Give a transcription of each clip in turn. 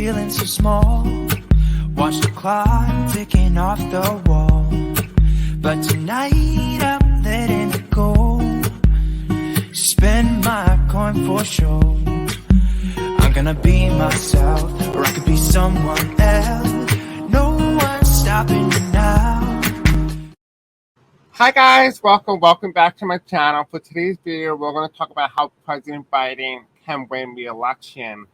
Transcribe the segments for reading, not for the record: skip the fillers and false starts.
feeling so small. Watch the clock ticking off the wall. But tonight I'm letting it go. Spend my coin for sure. I'm gonna be myself, or I could be someone else. No one's stopping me now. Hi guys, welcome back to my channel. For today's video, we're going to talk about how President Biden can win the election.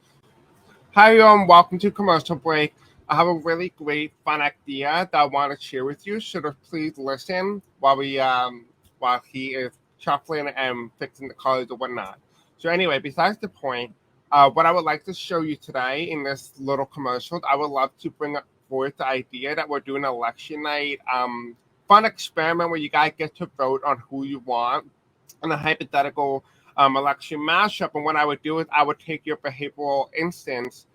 Hi everyone, welcome to commercial break. I have a really great fun idea that I want to share with you, so please listen while he is shuffling and fixing the colors or whatnot. So anyway, besides the point, what I would like to show you today in this little commercial, I would love to bring forth the idea that we're doing election night fun experiment where you guys get to vote on who you want in a hypothetical election mashup. And what I would do is I would take your behavioral instance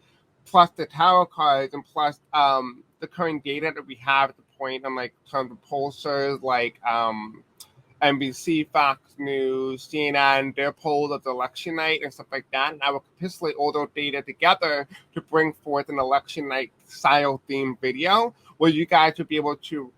plus the tarot cards and plus the current data that we have at the point on like tons of pollsters like NBC, Fox News, CNN, their polls of the election night and stuff like that. And I would compilate all those data together to bring forth an election night style themed video where you guys would be able to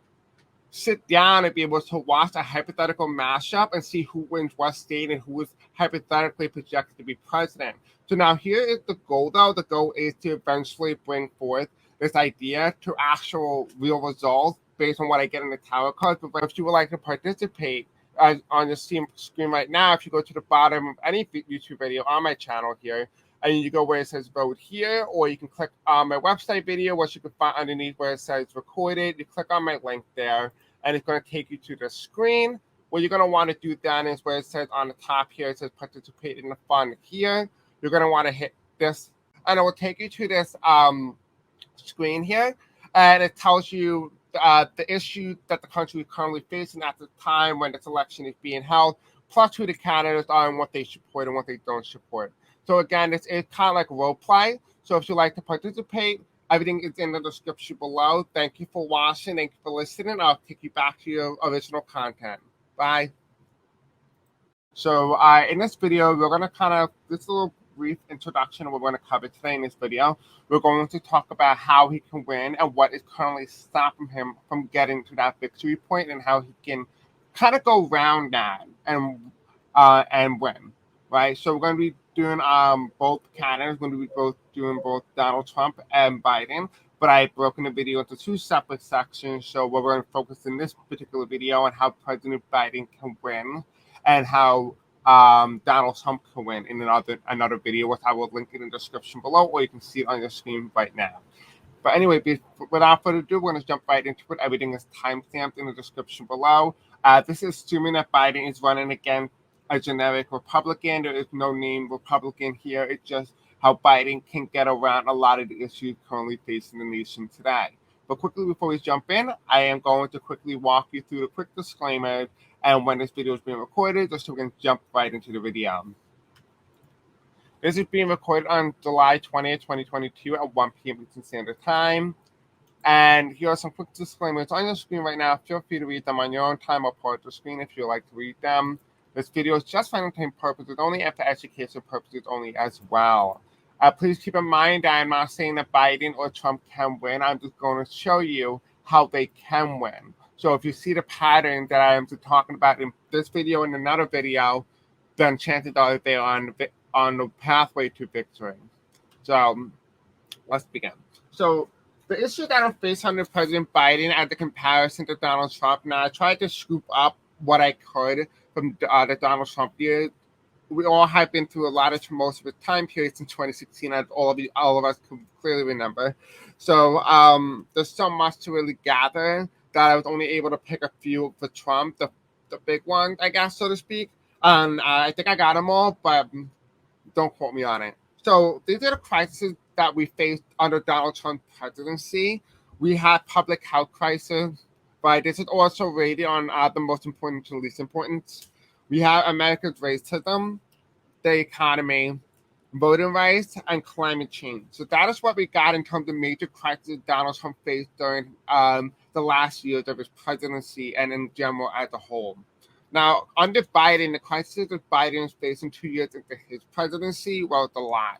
sit down and be able to watch a hypothetical mashup and see who wins what state and who is hypothetically projected to be president. So now here is the goal though. The goal is to eventually bring forth this idea to actual real results based on what I get in the tarot cards. But if you would like to participate on your screen right now, if you go to the bottom of any YouTube video on my channel here, and you go where it says vote here, or you can click on my website video, which you can find underneath where it says recorded. You click on my link there, and it's going to take you to the screen. What you're going to want to do then is where it says on the top here, it says participate in the fun here. You're going to want to hit this, and it will take you to this screen here, and it tells you the issue that the country is currently facing at the time when this election is being held, plus who the candidates are and what they support and what they don't support. So again, it's kind of like role play. So if you'd like to participate, everything is in the description below. Thank you for watching. Thank you for listening. I'll take you back to your original content. Bye. So in this video, we're going to this little brief introduction we're going to cover today in this video. We're going to talk about how he can win and what is currently stopping him from getting to that victory point and how he can kind of go around that and win. Right, so we're going to be doing both candidates. We're going to be doing both Donald Trump and Biden, but I've broken the video into two separate sections. So we're going to focus in this particular video on how President Biden can win and how Donald Trump can win in another video, which I will link in the description below, or you can see it on your screen right now. But anyway, without further ado, we're going to jump right into it. Everything is timestamped in the description below. This is assuming that Biden is running against a generic Republican. There is no name Republican here. It's just how Biden can get around a lot of the issues currently facing the nation today. But quickly before we jump in, I am going to quickly walk you through the quick disclaimer and when this video is being recorded, just so we can jump right into the video. This is being recorded on July 20th, 2022 at 1 p.m. Eastern Standard Time. And here are some quick disclaimers on your screen right now. Feel free to read them on your own time or pause the screen if you would like to read them. This video is just for entertainment purposes only and for education purposes only as well. Please keep in mind that I'm not saying that Biden or Trump can win. I'm just going to show you how they can win. So if you see the pattern that I am talking about in this video and another video, then chances are that they're on the pathway to victory. So let's begin. So the issue that I'm facing under President Biden as the comparison to Donald Trump, now I tried to scoop up what I could from the Donald Trump years. We all have been through a lot of most of the time periods in 2016, as all of us can clearly remember. So there's so much to really gather that I was only able to pick a few for Trump, the big ones, I guess, so to speak. I think I got them all, but don't quote me on it. So these are the crises that we faced under Donald Trump's presidency. We had public health crisis. Right, this is also rated on the most important to least important. We have America's racism, the economy, voting rights, and climate change. So that is what we got in terms of major crises Donald Trump faced during the last years of his presidency and in general as a whole. Now, under Biden, the crisis that Biden is facing 2 years into his presidency, well, it's a lot.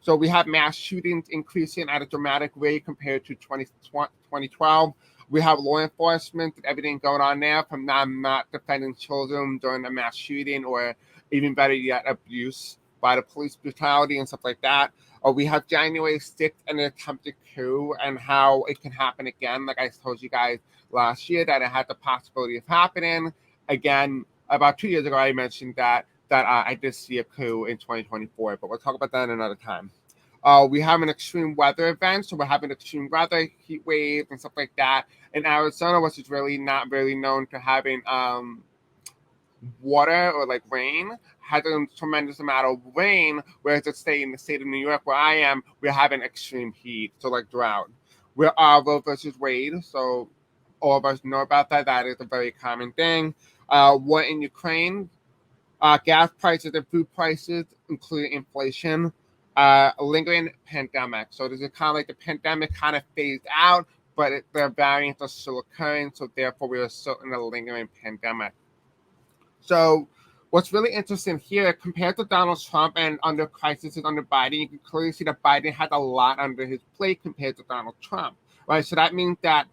So we have mass shootings increasing at a dramatic rate compared to 2012. We have law enforcement and everything going on there from them not defending children during a mass shooting or even better yet, abuse by the police brutality and stuff like that. Or we have January 6th and an attempted coup and how it can happen again. Like I told you guys last year that it had the possibility of happening. Again, about 2 years ago, I mentioned that I did see a coup in 2024, but we'll talk about that another time. We have an extreme weather event, so we're having extreme weather, heat waves, and stuff like that in Arizona, which is really not really known for having water or like rain. Has a tremendous amount of rain, whereas in the state of New York where I am, we're having extreme heat, so like drought. We're Roe versus Wade, so all of us know about that. That is a very common thing. War in Ukraine, gas prices and food prices, including inflation, a lingering pandemic. So this is kind of like the pandemic kind of phased out, but the variants are still occurring, so therefore we are still in a lingering pandemic. So what's really interesting here, compared to Donald Trump and under crises under Biden, you can clearly see that Biden had a lot under his plate compared to Donald Trump, right? So that means that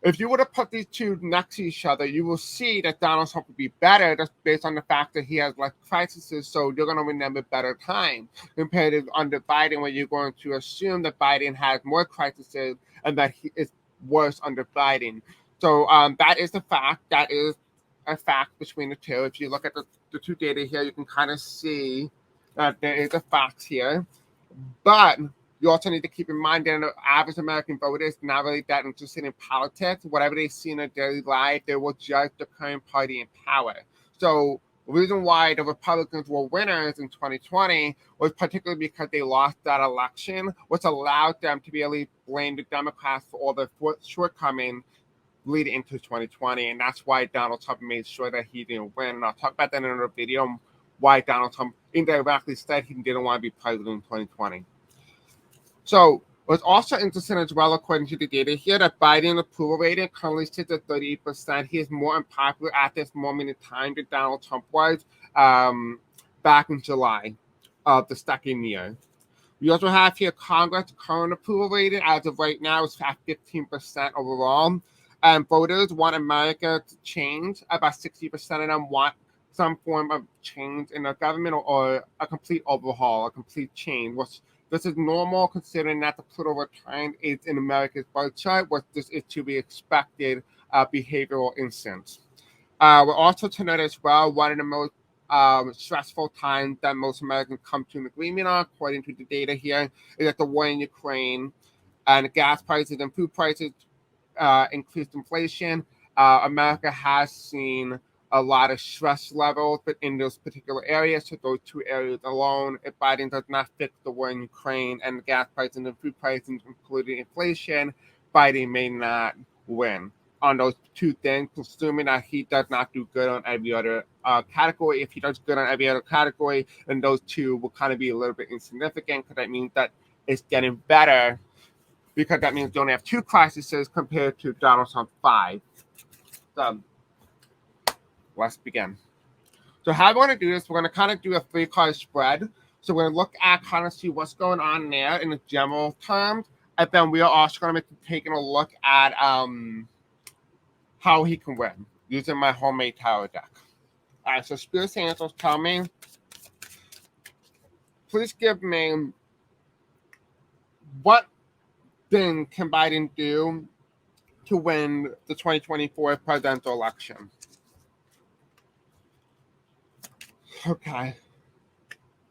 if you were to put these two next to each other, you will see that Donald Trump would be better just based on the fact that he has less crises, so you're going to remember better time compared to under Biden, where you're going to assume that Biden has more crises and that he is worse under Biden. So that is the fact. That is a fact between the two. If you look at the two data here, you can kind of see that there is a fact here. But you also need to keep in mind that the average American voter is not really that interested in politics. Whatever they see in their daily life, they will judge the current party in power. So the reason why the Republicans were winners in 2020 was particularly because they lost that election, which allowed them to be able to blame the Democrats for all the shortcomings leading into 2020. And that's why Donald Trump made sure that he didn't win. And I'll talk about that in another video, why Donald Trump indirectly said he didn't want to be president in 2020. So what's also interesting as well, according to the data here, that Biden approval rating currently sits at 38%. He is more unpopular at this moment in time than Donald Trump was back in July of the second year. We also have here Congress current approval rating as of right now is at 15% overall. And voters want America to change. About 60% of them want some form of change in the government or a complete overhaul, a complete change. This is normal considering that the political return is in America's birth chart, what this is to be expected behavioral instance. We're also to note as well, one of the most stressful times that most Americans come to an agreement on, according to the data here, is that the war in Ukraine and gas prices and food prices, increased inflation. America has seen a lot of stress levels, but in those particular areas, so those two areas alone, if Biden does not fix the war in Ukraine and the gas prices and the food prices, including inflation, Biden may not win on those two things, assuming that he does not do good on every other category. If he does good on every other category, then those two will kind of be a little bit insignificant, because that means that it's getting better, because that means you only have two crises compared to Donald Trump's 5. So let's begin. So how we're going to do this, we're going to kind of do a 3-card spread. So we're going to look at kind of see what's going on there in the general terms. And then we are also going to be taking a look at how he can win using my homemade tarot deck. All right, so Spirit Angels, tell me, please give me, what thing can Biden do to win the 2024 presidential election? Okay.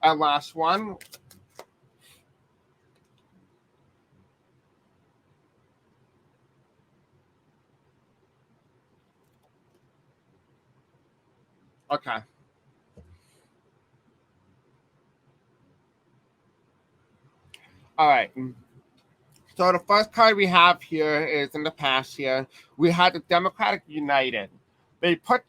And last one. Okay. All right. So the first card we have here is in the past here. We had the Democratic United. They put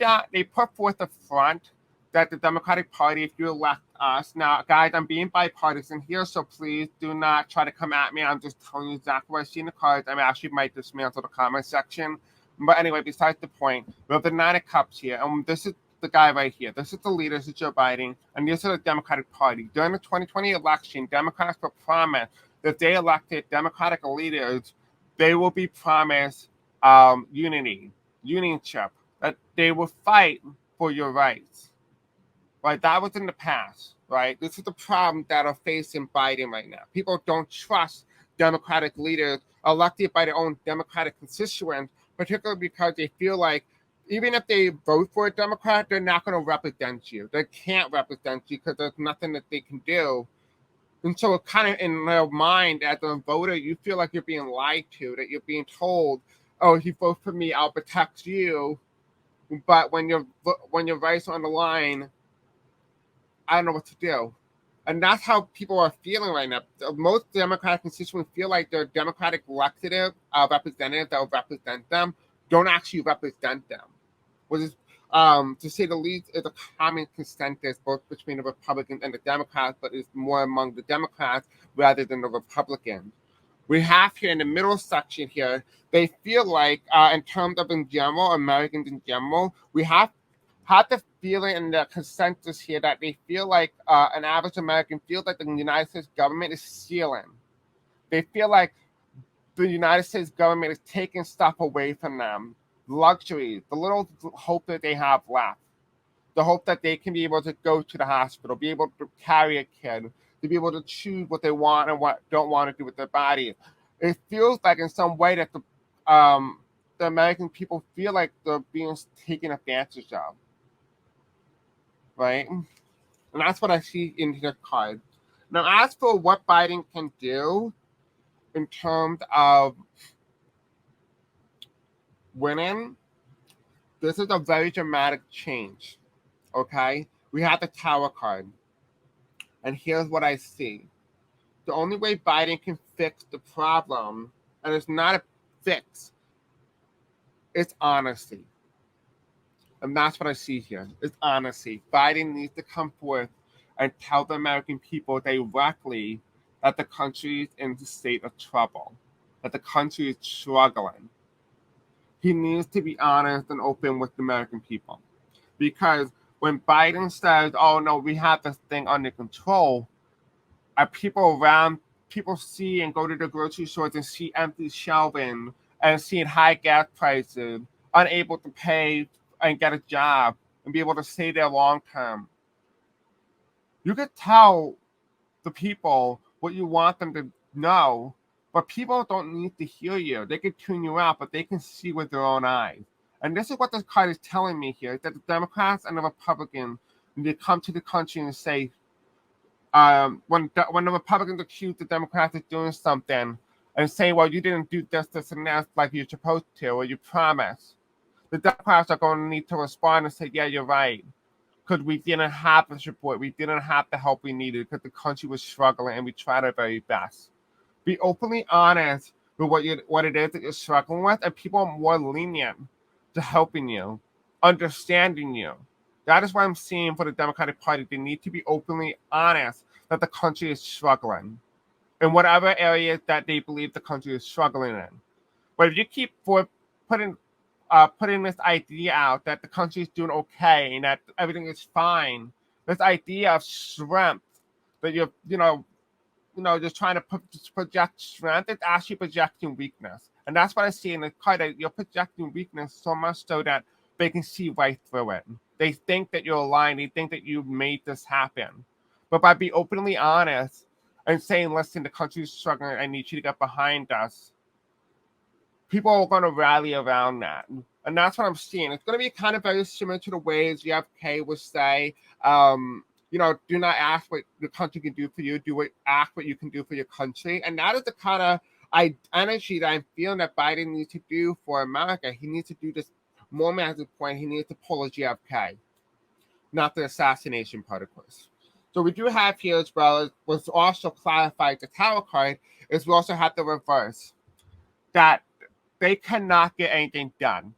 forth the front that the Democratic Party, if you elect us. Now, guys, I'm being bipartisan here, so please do not try to come at me. I'm just telling you exactly what I see in the cards. I actually might dismantle the comment section. But anyway, besides the point, we have the 9 of Cups here. And this is the guy right here. This is the leader, this is Joe Biden, and this is the Democratic Party. During the 2020 election, Democrats were promised that if they elected Democratic leaders, they will be promised unionship, that they will fight for your rights. Right? That was in the past, right? This is the problem that are facing Biden right now. People don't trust Democratic leaders elected by their own Democratic constituents, particularly because they feel like even if they vote for a Democrat, they're not going to represent you. They can't represent you because there's nothing that they can do. And so it kind of in their mind as a voter, you feel like you're being lied to, that you're being told, oh, if you vote for me, I'll protect you. But when your rights are on the line, I don't know what to do. And that's how people are feeling right now. Most Democratic constituents feel like their Democratic elected representatives that will represent them don't actually represent them. Which is, to say the least, is a common consensus both between the Republicans and the Democrats, but it's more among the Democrats rather than the Republicans. We have here in the middle section here, they feel like, in terms of in general, Americans in general, we have the feeling and the consensus here that they feel like an average American feels like the United States government is stealing. They feel like the United States government is taking stuff away from them. Luxuries, the little hope that they have left. The hope that they can be able to go to the hospital, be able to carry a kid, to be able to choose what they want and what don't want to do with their bodies. It feels like in some way that the American people feel like they're being taken advantage of. Right? And that's what I see in the card. Now, as for what Biden can do in terms of winning, this is a very dramatic change. Okay? We have the Tower card. And here's what I see. The only way Biden can fix the problem, and it's not a fix, it's honesty. And that's what I see here. It's honesty. Biden needs to come forth and tell the American people directly that the country is in a state of trouble, that the country is struggling. He needs to be honest and open with the American people. Because when Biden says, oh, no, we have this thing under control, people see and go to the grocery stores and see empty shelving and seeing high gas prices, unable to pay and get a job and be able to stay there long term. You could tell the people what you want them to know, but people don't need to hear you. They can tune you out, but they can see with their own eyes. And this is what this card is telling me here, that the Democrats and the Republicans need to come to the country and say, when the Republicans accuse the Democrats of doing something and say, well, you didn't do this, and that like you're supposed to, or you promised, the Democrats are going to need to respond and say, yeah, you're right. Because we didn't have the support. We didn't have the help we needed because the country was struggling and we tried our very best. Be openly honest with what it is that you're struggling with, and people are more lenient to helping you, understanding you. That is what I'm seeing for the Democratic Party. They need to be openly honest that the country is struggling in whatever areas that they believe the country is struggling in. But if you keep putting this idea out that the country is doing okay and that everything is fine, this idea of strength that you're just trying to project strength, it's actually projecting weakness. And that's what I see in the card, that you're projecting weakness so much so that they can see right through it. They think that you're lying. They think that you made this happen. But by being openly honest and saying, listen, the country is struggling, I need you to get behind us, people are going to rally around that. And that's what I'm seeing. It's going to be kind of very similar to the ways JFK would say, do not ask what the country can do for you. Ask what you can do for your country. And that is the kind of energy that I'm feeling that Biden needs to do for America. He needs to do this more massive point. He needs to pull a JFK, not the assassination part, of course. So we do have here as well, was also clarified the Tower card, is we also have the reverse, that they cannot get anything done.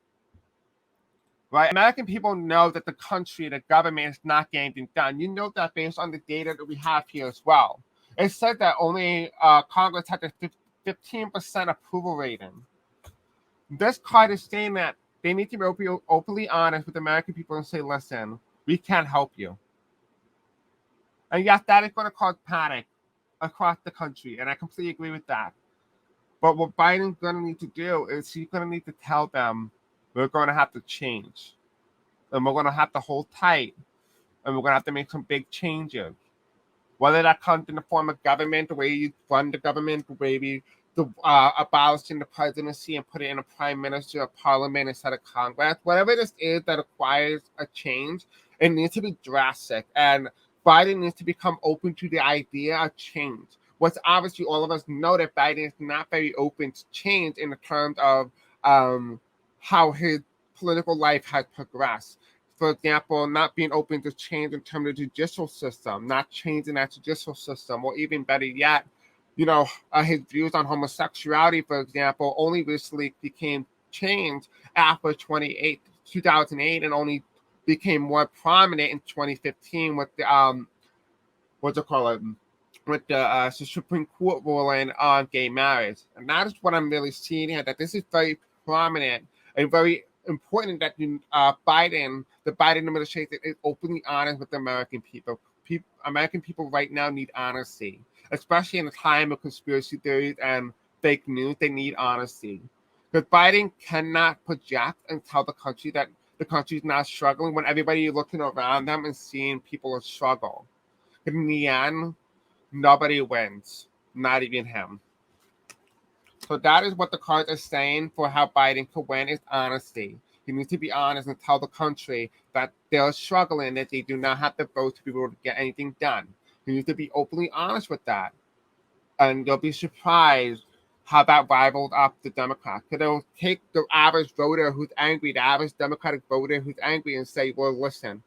Right? American people know that the country, the government is not getting anything done. You know that based on the data that we have here as well. It said that only Congress had a 15% approval rating. This card is saying that They need to be openly honest with American people and say, listen, we can't help you. And yes, that is going to cause panic across the country, and I completely agree with that. But what Biden's going to need to do is he's going to need to tell them we're going to have to change, and we're going to have to hold tight, and we're going to have to make some big changes. Whether that comes in the form of government, the way you run the government, maybe the abolishing the presidency and put it in a prime minister, a parliament instead of Congress, whatever this is that requires a change, it needs to be drastic. And Biden needs to become open to the idea of change. What's obviously all of us know that Biden is not very open to change in the terms of how his political life has progressed. For example, not being open to change in terms of the judicial system, not changing that judicial system, or even better yet, his views on homosexuality, for example, only recently became changed after 2008, and only became more prominent in 2015 with the what's it called, with the Supreme Court ruling on gay marriage. And that is what I'm really seeing here, that this is very prominent and very important that the Biden administration is openly honest with the American people. American people right now need honesty, especially in a time of conspiracy theories and fake news. They need honesty. Because Biden cannot project and tell the country that the country's not struggling when everybody is looking around them and seeing people struggle. In the end, nobody wins, not even him. So that is what the cards are saying for how Biden could win is honesty. He needs to be honest and tell the country that they're struggling, that they do not have the vote to be able to get anything done. He needs to be openly honest with that. And you'll be surprised how that rivaled up the Democrats. Because they'll take the average voter who's angry, the average Democratic voter who's angry, and say, well, listen,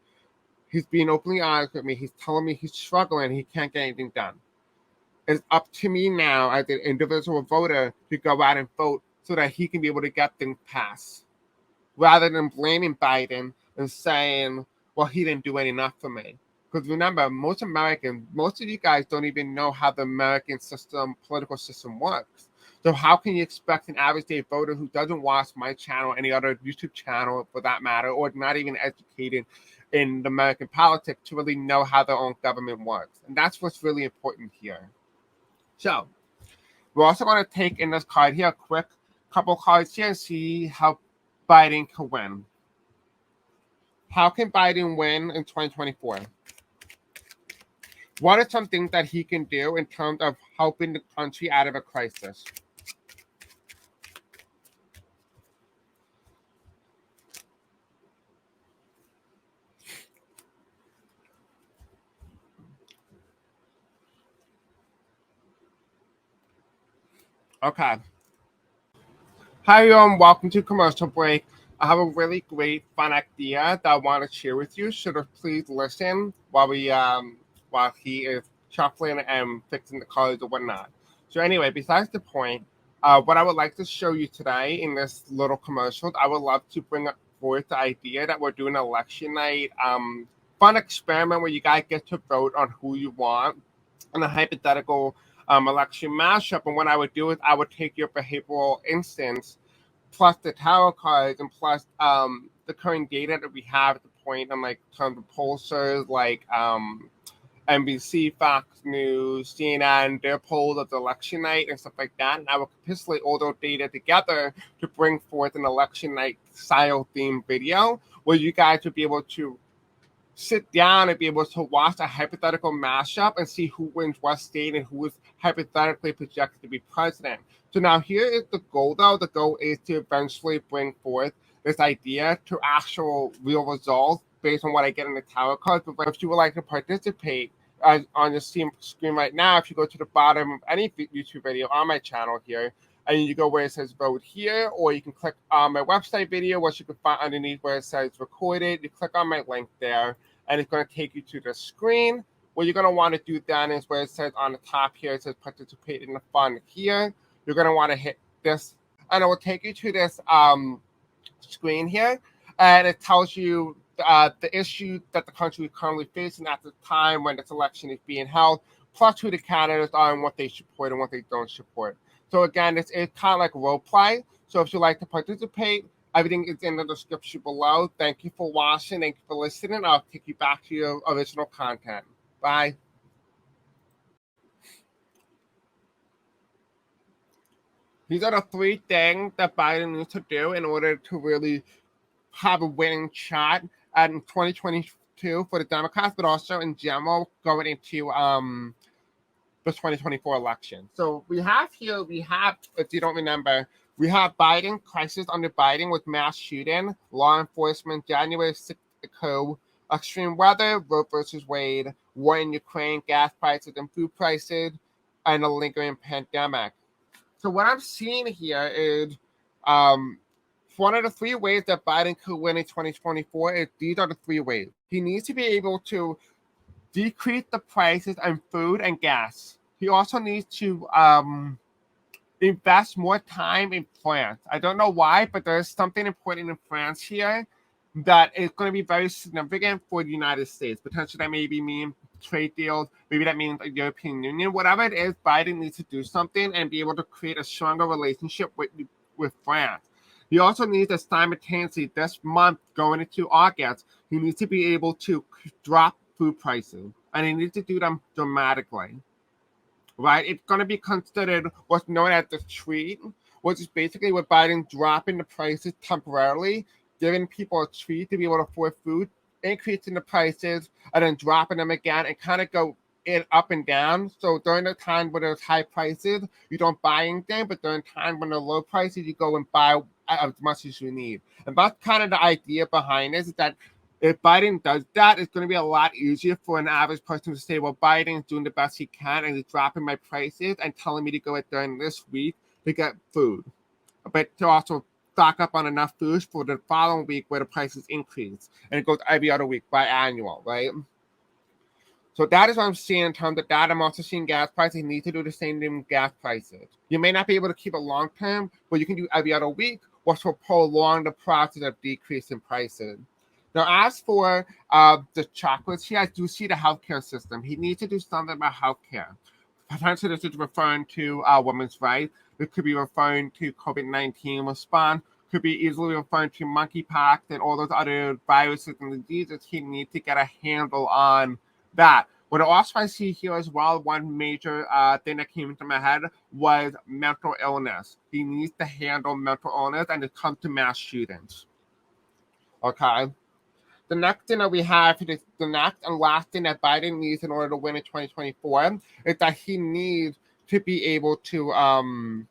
he's being openly honest with me. He's telling me he's struggling. He can't get anything done. It's up to me now as an individual voter to go out and vote so that he can be able to get things passed. Rather than blaming Biden and saying, well, he didn't do enough for me. Because remember, most of you guys don't even know how the American political system works. So how can you expect an average day voter who doesn't watch my channel, any other YouTube channel for that matter, or not even educated in the American politics to really know how their own government works? And that's what's really important here. So we're also going to take in this card here, a quick couple cards here and see how Biden can win. How can Biden win in 2024? What are some things that he can do in terms of helping the country out of a crisis? Okay. Hi, everyone. Welcome to Commercial Break. I have a really great, fun idea that I want to share with you. So please listen while he is shuffling and fixing the cards or whatnot. So anyway, besides the point, what I would like to show you today in this little commercial, I would love to bring forth the idea that we're doing election night fun experiment where you guys get to vote on who you want in a hypothetical election mashup. And what I would do is I would take your behavioral instance plus the tarot cards and plus the current data that we have at the point on like terms of pollsters like NBC, Fox News, CNN, their polls of the election night and stuff like that. And I would capitulate all those data together to bring forth an election night style themed video where you guys would be able to sit down and be able to watch a hypothetical mashup and see who wins what state and who is hypothetically projected to be president. So now here is the goal, though. The goal is to eventually bring forth this idea to actual real results based on what I get in the tarot cards. But if you would like to participate on your screen right now, if you go to the bottom of any YouTube video on my channel here, and you go where it says vote here, or you can click on my website video, which you can find underneath where it says recorded. You click on my link there, and it's going to take you to the screen. What you're going to want to do then is where it says on the top here, it says participate in the fun here. You're going to want to hit this, and it will take you to this screen here, and it tells you the issue that the country is currently facing at the time when this election is being held, plus who the candidates are and what they support and what they don't support. So again, it's kind of like role play. So if you like to participate, Everything is in the description below. Thank you for watching. Thank you for listening. I'll take you back to your original content. Bye. These are the three things that Biden needs to do in order to really have a winning shot in 2022 for the Democrats, but also in general going into the 2024 election. So we have, if you don't remember, we have Biden, crisis under Biden with mass shooting, law enforcement, January 6th coup, extreme weather, Roe versus Wade, war in Ukraine, gas prices and food prices, and a lingering pandemic. So what I'm seeing here is one of the three ways that Biden could win in 2024 is these are the three ways. He needs to be able to decrease the prices on food and gas. He also needs to invest more time in France. I don't know why, but there's something important in France here that is going to be very significant for the United States. Potentially that maybe mean trade deals, maybe that means the European Union. Whatever it is, Biden needs to do something and be able to create a stronger relationship with France. He also needs to simultaneously, this month going into August, he needs to be able to drop food prices, and he needs to do them dramatically. Right? It's going to be considered what's known as the treat, which is basically what Biden dropping the prices temporarily, giving people a treat to be able to afford food, increasing the prices, and then dropping them again, and kind of go up and down. So during the time when there's high prices, you don't buy anything, but during time when there are low prices, you go and buy as much as you need. And that's kind of the idea behind this, is that if Biden does that, it's going to be a lot easier for an average person to say, well, Biden is doing the best he can and he's dropping my prices and telling me to go out during this week to get food, but to also stock up on enough food for the following week where the prices increase. And it goes every other week biannual, right? So that is what I'm seeing in terms of that. I'm also seeing gas prices. You need to do the same thing with gas prices. You may not be able to keep it long term, but you can do every other week, which will prolong the process of decreasing prices. Now, as for the chocolates here, I do see the healthcare system. He needs to do something about healthcare. Potentially, this is referring to women's rights. It could be referring to COVID-19 response. Could be easily referring to monkeypox and all those other viruses and diseases. He needs to get a handle on that. What also I see here as well, one major thing that came into my head was mental illness. He needs to handle mental illness, and it comes to mass shootings. Okay. The next thing that we have, the next and last thing that Biden needs in order to win in 2024 is that he needs to be able to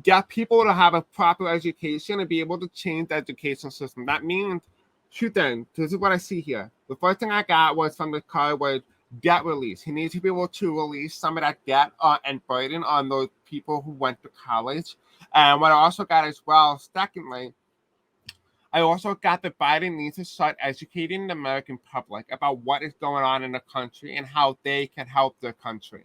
get people to have a proper education and be able to change the education system. That means two things. This is what I see here. The first thing I got was from the card was debt release. He needs to be able to release some of that debt and burden on those people who went to college. And what I also got as well, secondly, I also got that Biden needs to start educating the American public about what is going on in the country and how they can help their country.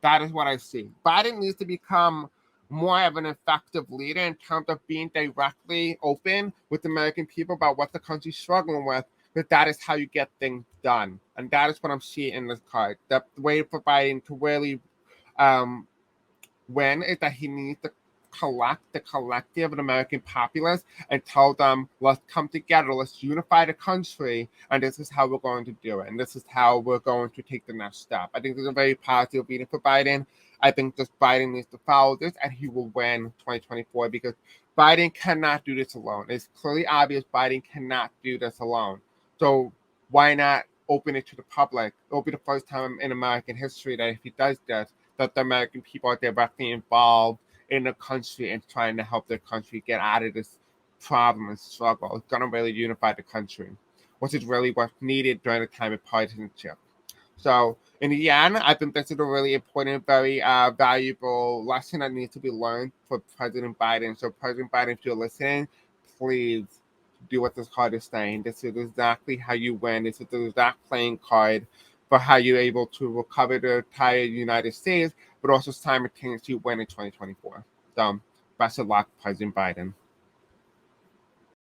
That is what I see. Biden needs to become more of an effective leader in terms of being directly open with the American people about what the country's struggling with, because that is how you get things done. And that is what I'm seeing in this card. The way for Biden to really win is that he needs to collect the collective of the American populace and tell them, let's come together, let's unify the country, and this is how we're going to do it, and this is how we're going to take the next step. I think this is a very positive meeting for Biden. I think just Biden needs to follow this, and he will win 2024, because Biden cannot do this alone. It's clearly obvious Biden cannot do this alone. So why not open it to the public? It'll be the first time in American history that if he does this, that the American people are directly involved in the country and trying to help their country get out of this problem and struggle. It's going to really unify the country, which is really what's needed during the time of partisanship. So in the end, I think this is a really important, very valuable lesson that needs to be learned for President Biden. So President Biden, if you're listening, please do what this card is saying. This is exactly how you win. This is the exact playing card for how you're able to recover the entire United States, but also simultaneously win in 2024. So, best of luck, President Biden.